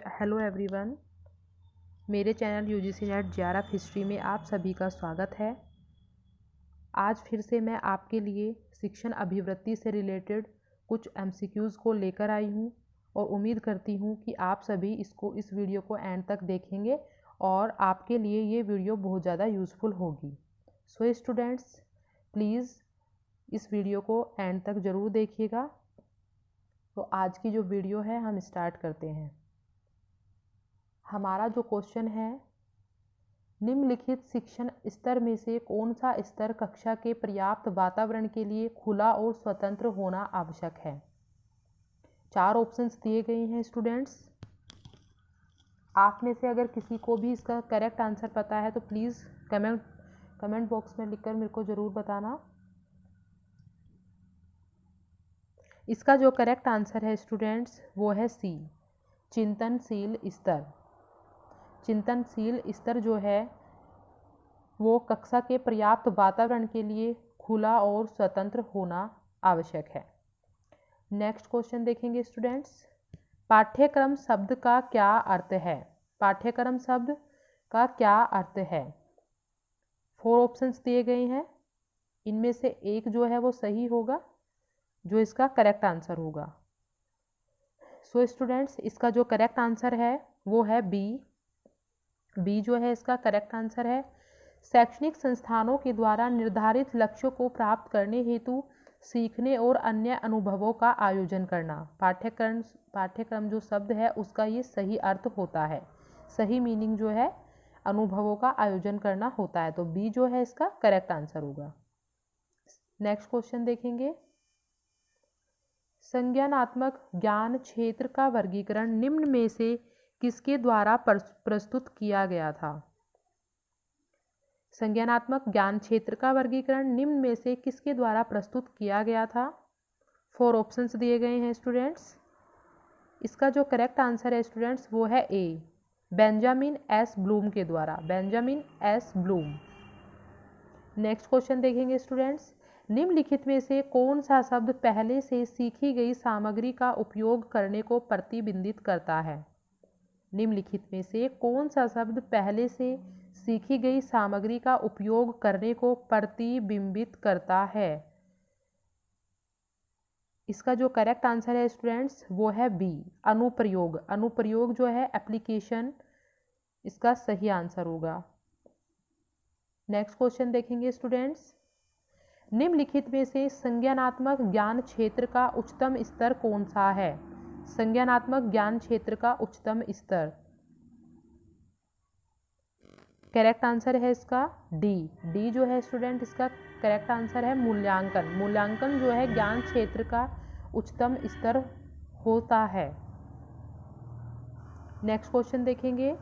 Hello everyone, मेरे channel UGC net JRF history में आप सभी का स्वागत है। आज फिर से मैं आपके लिए शिक्षण अभिवृत्ति से रिलेटेड कुछ एमसीक्यूज़ को लेकर आई हूँ और उम्मीद करती हूँ कि आप सभी इस वीडियो को एंड तक देखेंगे और आपके लिए ये वीडियो बहुत ज़्यादा यूज़फुल होगी। सो स्टूडेंट्स, प्लीज़ इस वीडियो को एंड तक ज़रूर देखिएगा। तो आज की जो वीडियो है हम स्टार्ट करते हैं। हमारा जो क्वेश्चन है, निम्नलिखित शिक्षण स्तर में से कौन सा स्तर कक्षा के पर्याप्त वातावरण के लिए खुला और स्वतंत्र होना आवश्यक है। 4 ऑप्शंस दिए गए हैं स्टूडेंट्स। आप में से अगर किसी को भी इसका करेक्ट आंसर पता है तो प्लीज़ कमेंट बॉक्स में लिखकर मेरे को ज़रूर बताना। इसका जो करेक्ट आंसर है स्टूडेंट्स वो है सी, चिंतनशील स्तर। चिंतनशील स्तर जो है वो कक्षा के पर्याप्त वातावरण के लिए खुला और स्वतंत्र होना आवश्यक है। नेक्स्ट क्वेश्चन देखेंगे स्टूडेंट्स। पाठ्यक्रम शब्द का क्या अर्थ है। पाठ्यक्रम शब्द का क्या अर्थ है। 4 ऑप्शंस दिए गए हैं, इनमें से एक जो है वो सही होगा, जो इसका करेक्ट आंसर होगा। सो स्टूडेंट्स, इसका जो करेक्ट आंसर है वो है बी जो है इसका करेक्ट आंसर है। शैक्षणिक संस्थानों के द्वारा निर्धारित लक्ष्यों को प्राप्त करने हेतु सीखने और अन्य अनुभवों का आयोजन करना। पाठ्यक्रम जो शब्द है उसका ये सही अर्थ होता है, सही मीनिंग जो है अनुभवों का आयोजन करना होता है। तो बी जो है इसका करेक्ट आंसर होगा। नेक्स्ट क्वेश्चन देखेंगे। संज्ञानात्मक ज्ञान क्षेत्र का वर्गीकरण निम्न में से किसके द्वारा प्रस्तुत किया गया था। संज्ञानात्मक ज्ञान क्षेत्र का वर्गीकरण निम्न में से किसके द्वारा प्रस्तुत किया गया था। 4 ऑप्शंस दिए गए हैं स्टूडेंट्स। इसका जो करेक्ट आंसर है स्टूडेंट्स वो है ए, बेंजामिन एस ब्लूम के द्वारा, Benjamin S Bloom. Next question देखेंगे स्टूडेंट्स। निम्नलिखित में से कौन सा शब्द पहले से सीखी गई सामग्री का उपयोग करने को प्रतिबिंबित करता है। निम्नलिखित में से कौन सा शब्द पहले से सीखी गई सामग्री का उपयोग करने को प्रतिबिंबित करता है। इसका जो करेक्ट आंसर है स्टूडेंट्स वो है बी, अनुप्रयोग। अनुप्रयोग जो है एप्लीकेशन, इसका सही आंसर होगा। नेक्स्ट क्वेश्चन देखेंगे स्टूडेंट्स। निम्नलिखित में से संज्ञानात्मक ज्ञान क्षेत्र का उच्चतम स्तर कौन सा है। संज्ञानात्मक ज्ञान क्षेत्र का उच्चतम स्तर, करेक्ट आंसर है इसका डी जो है स्टूडेंट इसका करेक्ट आंसर है मूल्यांकन। मूल्यांकन जो है ज्ञान क्षेत्र का उच्चतम स्तर होता है। नेक्स्ट क्वेश्चन देखेंगे।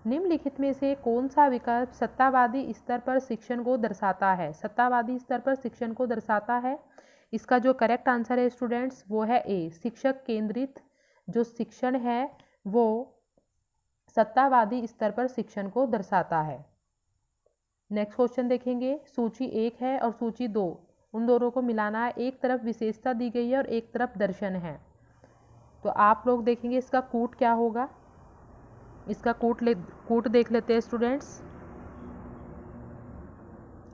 निम्नलिखित में से कौन सा विकल्प सत्तावादी स्तर पर शिक्षण को दर्शाता है। सत्तावादी स्तर पर शिक्षण को दर्शाता है। इसका जो करेक्ट आंसर है स्टूडेंट्स वो है ए, शिक्षक केंद्रित जो शिक्षण है वो सत्तावादी स्तर पर शिक्षण को दर्शाता है। नेक्स्ट क्वेश्चन देखेंगे। सूची 1 है और सूची 2, उन दोनों को मिलाना है। एक तरफ विशेषता दी गई है और एक तरफ दर्शन है। तो आप लोग देखेंगे इसका कूट क्या होगा। इसका कूट देख लेते हैं स्टूडेंट्स।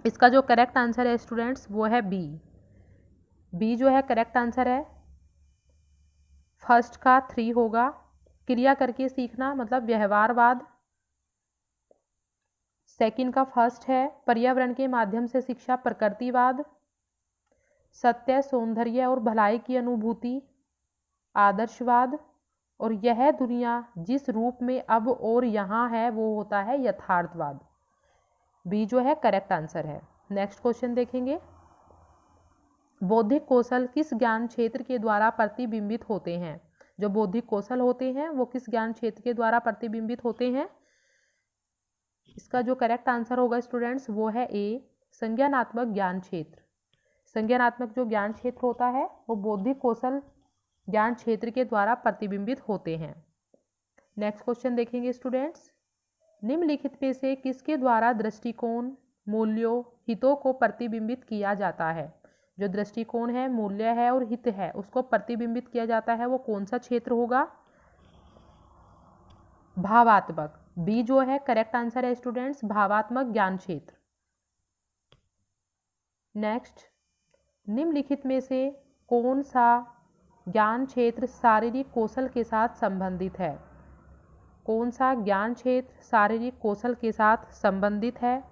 इसका जो करेक्ट आंसर है स्टूडेंट्स वो है बी जो है करेक्ट आंसर है। फर्स्ट का 3 होगा, क्रिया करके सीखना मतलब व्यवहारवाद। सेकंड का फर्स्ट है पर्यावरण के माध्यम से शिक्षा, प्रकृतिवाद। सत्य, सौंदर्य और भलाई की अनुभूति, आदर्शवाद। और यह दुनिया जिस रूप में अब और यहाँ है वो होता है यथार्थवाद। बी जो है करेक्ट आंसर है। नेक्स्ट क्वेश्चन देखेंगे। बौद्धिक कौशल किस ज्ञान क्षेत्र के द्वारा प्रतिबिंबित होते हैं। जो बौद्धिक कौशल होते हैं वो किस ज्ञान क्षेत्र के द्वारा प्रतिबिंबित होते हैं। इसका जो करेक्ट आंसर होगा स्टूडेंट्स वो है ए, संज्ञानात्मक ज्ञान क्षेत्र। संज्ञानात्मक जो ज्ञान क्षेत्र होता है वो बौद्धिक कौशल ज्ञान क्षेत्र के द्वारा प्रतिबिंबित होते हैं। नेक्स्ट क्वेश्चन देखेंगे स्टूडेंट्स। निम्नलिखित में से किसके द्वारा दृष्टिकोण, मूल्यों, हितों को प्रतिबिंबित किया जाता है। जो दृष्टिकोण है, मूल्य है और हित है उसको प्रतिबिंबित किया जाता है वो कौन सा क्षेत्र होगा। भावात्मक, बी जो है करेक्ट आंसर है स्टूडेंट्स, भावात्मक ज्ञान क्षेत्र। नेक्स्ट, निम्नलिखित में से कौन सा ज्ञान क्षेत्र शारीरिक कौशल के साथ संबंधित है? कौन सा ज्ञान क्षेत्र शारीरिक कौशल के साथ संबंधित है?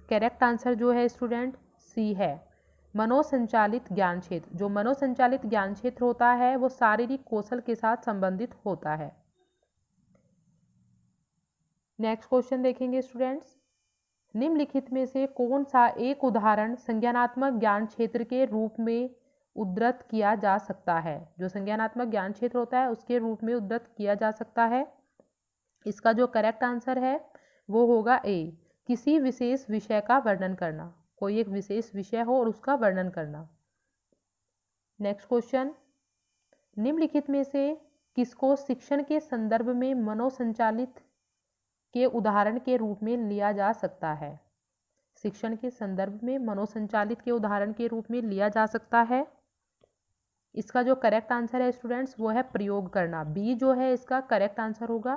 करेक्ट आंसर जो है स्टूडेंट सी है, मनोसंचालित ज्ञान क्षेत्र। जो मनोसंचालित ज्ञान क्षेत्र होता है वो शारीरिक कौशल के साथ संबंधित होता है। नेक्स्ट क्वेश्चन देखेंगे स्टूडेंट्स, निम्नलिखित में से कौन सा एक उदाहरण संज्ञानात्मक ज्ञान क्षेत्र के रूप में उद्धृत किया जा सकता है? जो संज्ञानात्मक ज्ञान क्षेत्र होता है उसके रूप में उद्धृत किया जा सकता है। इसका जो करेक्ट आंसर है वो होगा ए, किसी विशेष विषय का वर्णन करना। कोई एक विशेष विषय हो और उसका वर्णन करना। नेक्स्ट क्वेश्चन, निम्नलिखित में से किसको शिक्षण के संदर्भ में मनोसंचालित के उदाहरण के रूप में लिया जा सकता है? शिक्षण के संदर्भ में मनोसंचालित के उदाहरण के रूप में लिया जा सकता है। इसका जो करेक्ट आंसर है स्टूडेंट्स वो है प्रयोग करना। बी जो है इसका करेक्ट आंसर होगा,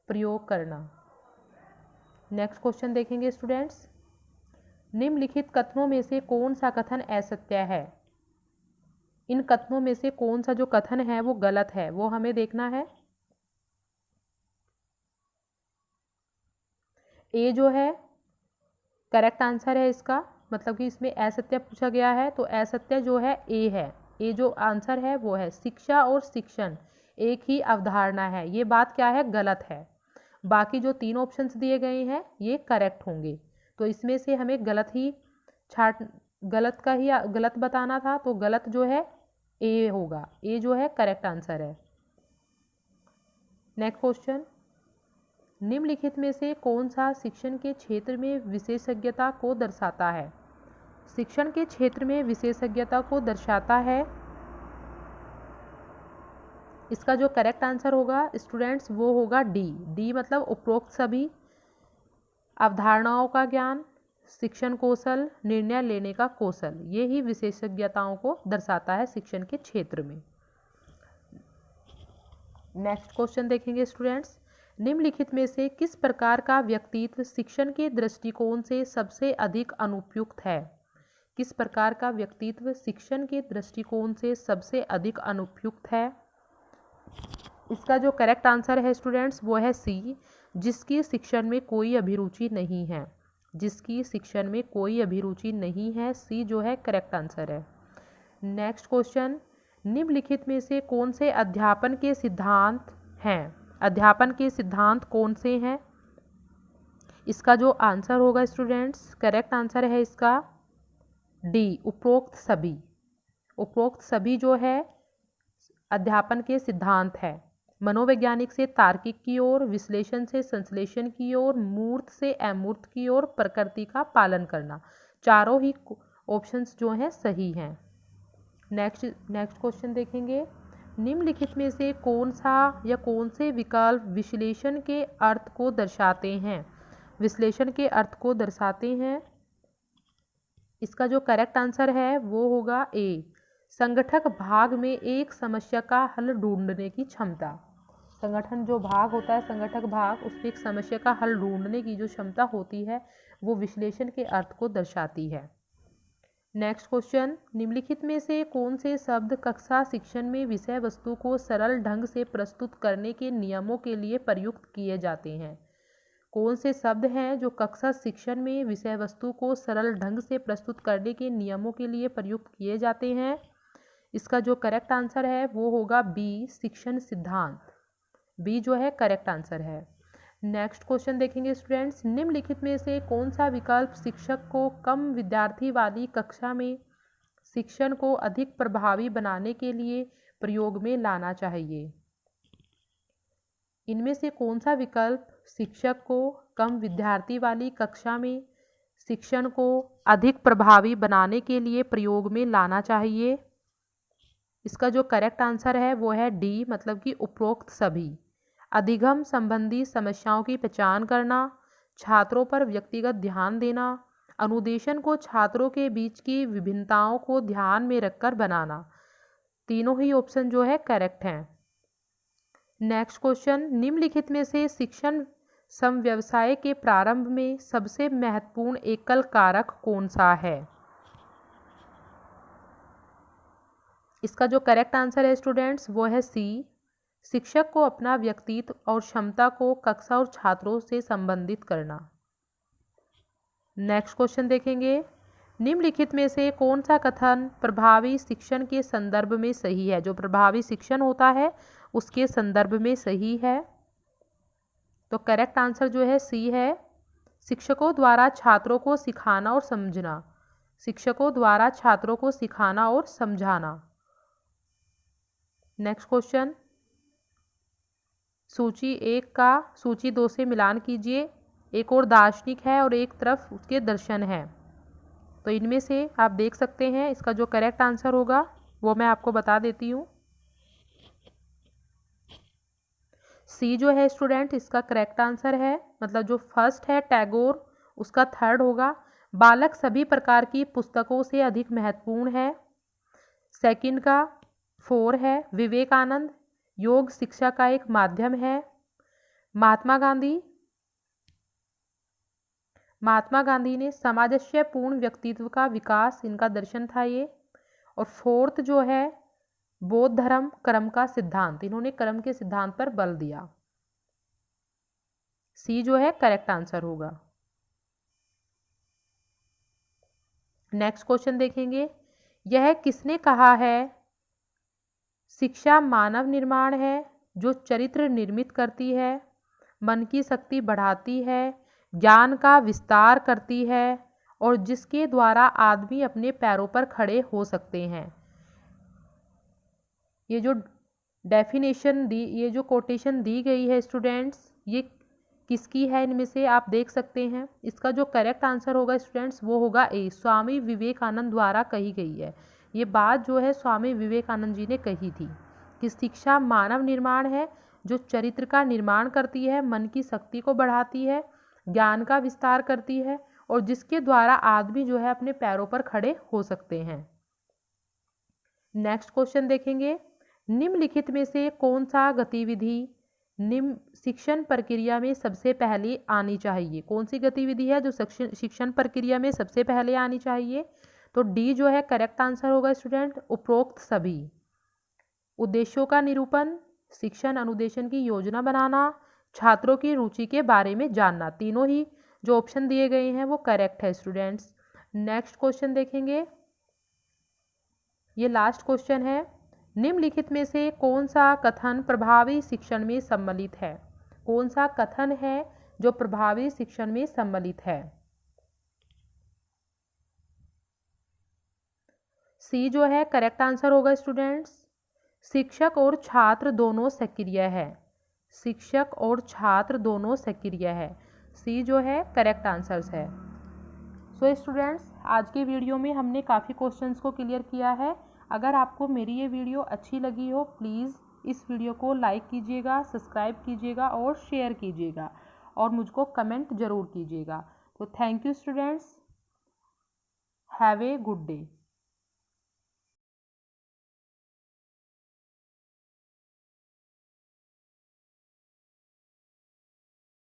प्रयोग करना। नेक्स्ट क्वेश्चन देखेंगे स्टूडेंट्स, निम्नलिखित कथनों में से कौन सा कथन असत्य है? इन कथनों में से कौन सा जो कथन है वो गलत है, वो हमें देखना है। ए जो है करेक्ट आंसर है इसका, मतलब कि इसमें असत्य पूछा गया है तो असत्य जो है ए है। ए जो आंसर है वो है शिक्षा और शिक्षण एक ही अवधारणा है, ये बात क्या है गलत है। बाकी जो तीन ऑप्शंस दिए गए हैं ये करेक्ट होंगे, तो इसमें से हमें गलत का ही गलत बताना था, तो गलत जो है ए होगा। ए जो है करेक्ट आंसर है। नेक्स्ट क्वेश्चन, निम्नलिखित में से कौन सा शिक्षण के क्षेत्र में विशेषज्ञता को दर्शाता है? शिक्षण के क्षेत्र में विशेषज्ञता को दर्शाता है। इसका जो करेक्ट आंसर होगा स्टूडेंट्स वो होगा डी। डी मतलब उपरोक्त सभी अवधारणाओं का ज्ञान, शिक्षण कौशल, निर्णय लेने का कौशल, ये ही विशेषज्ञताओं को दर्शाता है शिक्षण के क्षेत्र में। नेक्स्ट क्वेश्चन देखेंगे स्टूडेंट्स, निम्नलिखित में से किस प्रकार का व्यक्तित्व शिक्षण के दृष्टिकोण से सबसे अधिक अनुपयुक्त है? किस प्रकार का व्यक्तित्व शिक्षण के दृष्टिकोण से सबसे अधिक अनुपयुक्त है? इसका जो करेक्ट आंसर है स्टूडेंट्स वो है सी, जिसकी शिक्षण में कोई अभिरुचि नहीं है। जिसकी शिक्षण में कोई अभिरुचि नहीं है, सी जो है करेक्ट आंसर है। नेक्स्ट क्वेश्चन, निम्नलिखित में से कौन से अध्यापन के सिद्धांत हैं? अध्यापन के सिद्धांत कौन से हैं? इसका जो आंसर होगा स्टूडेंट्स करेक्ट आंसर है इसका डी, उपरोक्त सभी। उपरोक्त सभी जो है अध्यापन के सिद्धांत है। मनोवैज्ञानिक से तार्किक की ओर, विश्लेषण से संश्लेषण की ओर, मूर्त से अमूर्त की ओर, प्रकृति का पालन करना, चारों ही ऑप्शंस जो हैं सही हैं। नेक्स्ट क्वेश्चन देखेंगे, निम्नलिखित में से कौन सा या कौन से विकल्प विश्लेषण के अर्थ को दर्शाते हैं? विश्लेषण के अर्थ को दर्शाते हैं। इसका जो करेक्ट आंसर है वो होगा ए, संगठक भाग में एक समस्या का हल ढूंढने की क्षमता। संगठन जो भाग होता है, संगठक भाग, उसमें एक समस्या का हल ढूंढने की जो क्षमता होती है वो विश्लेषण के अर्थ को दर्शाती है। नेक्स्ट क्वेश्चन, निम्नलिखित में से कौन से शब्द कक्षा शिक्षण में विषय वस्तु को सरल ढंग से प्रस्तुत करने के नियमों के लिए प्रयुक्त किए जाते हैं? कौन से शब्द हैं जो कक्षा शिक्षण में विषय वस्तु को सरल ढंग से प्रस्तुत करने के नियमों के लिए प्रयुक्त किए जाते हैं? इसका जो करेक्ट आंसर है वो होगा बी, शिक्षण सिद्धांत। बी जो है करेक्ट आंसर है। नेक्स्ट क्वेश्चन देखेंगे स्टूडेंट्स, निम्नलिखित में से कौन सा विकल्प शिक्षक को कम विद्यार्थी वाली कक्षा में शिक्षण को अधिक प्रभावी बनाने के लिए प्रयोग में लाना चाहिए? इनमें से कौन सा विकल्प शिक्षक को कम विद्यार्थी वाली कक्षा में शिक्षण को अधिक प्रभावी बनाने के लिए प्रयोग में लाना चाहिए? इसका जो करेक्ट आंसर है वो है डी, मतलब कि उपरोक्त सभी। अधिगम संबंधी समस्याओं की पहचान करना, छात्रों पर व्यक्तिगत ध्यान देना, अनुदेशन को छात्रों के बीच की विभिन्नताओं को ध्यान में रखकर बनाना, तीनों ही ऑप्शन जो है करेक्ट हैं। नेक्स्ट क्वेश्चन, निम्नलिखित में से शिक्षण समव्यवसाय के प्रारंभ में सबसे महत्वपूर्ण एकल कारक कौन सा है? इसका जो करेक्ट आंसर है स्टूडेंट्स वो है सी, शिक्षक को अपना व्यक्तित्व और क्षमता को कक्षा और छात्रों से संबंधित करना। नेक्स्ट क्वेश्चन देखेंगे, निम्नलिखित में से कौन सा कथन प्रभावी शिक्षण के संदर्भ में सही है? जो प्रभावी शिक्षण होता है उसके संदर्भ में सही है। तो करेक्ट आंसर जो है सी है, शिक्षकों द्वारा छात्रों को सिखाना और समझना। शिक्षकों द्वारा छात्रों को सिखाना और समझाना। नेक्स्ट क्वेश्चन, सूची 1 का सूची 2 से मिलान कीजिए। एक और दार्शनिक है और एक तरफ उसके दर्शन है, तो इनमें से आप देख सकते हैं इसका जो करेक्ट आंसर होगा वो मैं आपको बता देती हूँ। सी जो है स्टूडेंट इसका करेक्ट आंसर है, मतलब जो फर्स्ट है टैगोर उसका थर्ड होगा। बालक सभी प्रकार की पुस्तकों से अधिक महत्वपूर्ण है। सेकंड का 4 है विवेकानंद, योग शिक्षा का एक माध्यम है। महात्मा गांधी ने सामंजस्य पूर्ण व्यक्तित्व का विकास, इनका दर्शन था ये। और फोर्थ जो है बौद्ध धर्म कर्म का सिद्धांत, इन्होंने कर्म के सिद्धांत पर बल दिया। सी जो है करेक्ट आंसर होगा। नेक्स्ट क्वेश्चन देखेंगे, यह किसने कहा है शिक्षा मानव निर्माण है जो चरित्र निर्मित करती है, मन की शक्ति बढ़ाती है, ज्ञान का विस्तार करती है और जिसके द्वारा आदमी अपने पैरों पर खड़े हो सकते हैं। ये जो डेफिनेशन दी, ये जो कोटेशन दी गई है स्टूडेंट्स, ये किसकी है? इनमें से आप देख सकते हैं। इसका जो करेक्ट आंसर होगा स्टूडेंट्स वो होगा ए, स्वामी विवेकानंद द्वारा कही गई है। ये बात जो है स्वामी विवेकानंद जी ने कही थी कि शिक्षा मानव निर्माण है जो चरित्र का निर्माण करती है, मन की शक्ति को बढ़ाती है, ज्ञान का विस्तार करती है और जिसके द्वारा आदमी जो है अपने पैरों पर खड़े हो सकते हैं। नेक्स्ट क्वेश्चन देखेंगे, निम्नलिखित में से कौन सा गतिविधि निम्न शिक्षण प्रक्रिया में सबसे पहले आनी चाहिए? कौन सी गतिविधि है जो शिक्षण प्रक्रिया में सबसे पहले आनी चाहिए? तो डी जो है करेक्ट आंसर होगा स्टूडेंट, उपरोक्त सभी। उद्देश्यों का निरूपण, शिक्षण अनुदेशन की योजना बनाना, छात्रों की रुचि के बारे में जानना, तीनों ही जो ऑप्शन दिए गए हैं वो करेक्ट है स्टूडेंट्स। नेक्स्ट क्वेश्चन देखेंगे, ये लास्ट क्वेश्चन है, निम्नलिखित में से कौन सा कथन प्रभावी शिक्षण में सम्मिलित है? कौन सा कथन है जो प्रभावी शिक्षण में सम्मिलित है? सी जो है करेक्ट आंसर होगा स्टूडेंट्स, शिक्षक और छात्र दोनों सक्रिय है। शिक्षक और छात्र दोनों सक्रिय है। सी जो है करेक्ट आंसर्स है। सो स्टूडेंट्स, आज के वीडियो में हमने काफ़ी क्वेश्चंस को क्लियर किया है। अगर आपको मेरी ये वीडियो अच्छी लगी हो प्लीज़ इस वीडियो को लाइक कीजिएगा, सब्सक्राइब कीजिएगा और शेयर कीजिएगा और मुझको कमेंट ज़रूर कीजिएगा। तो thank you students, have a good day.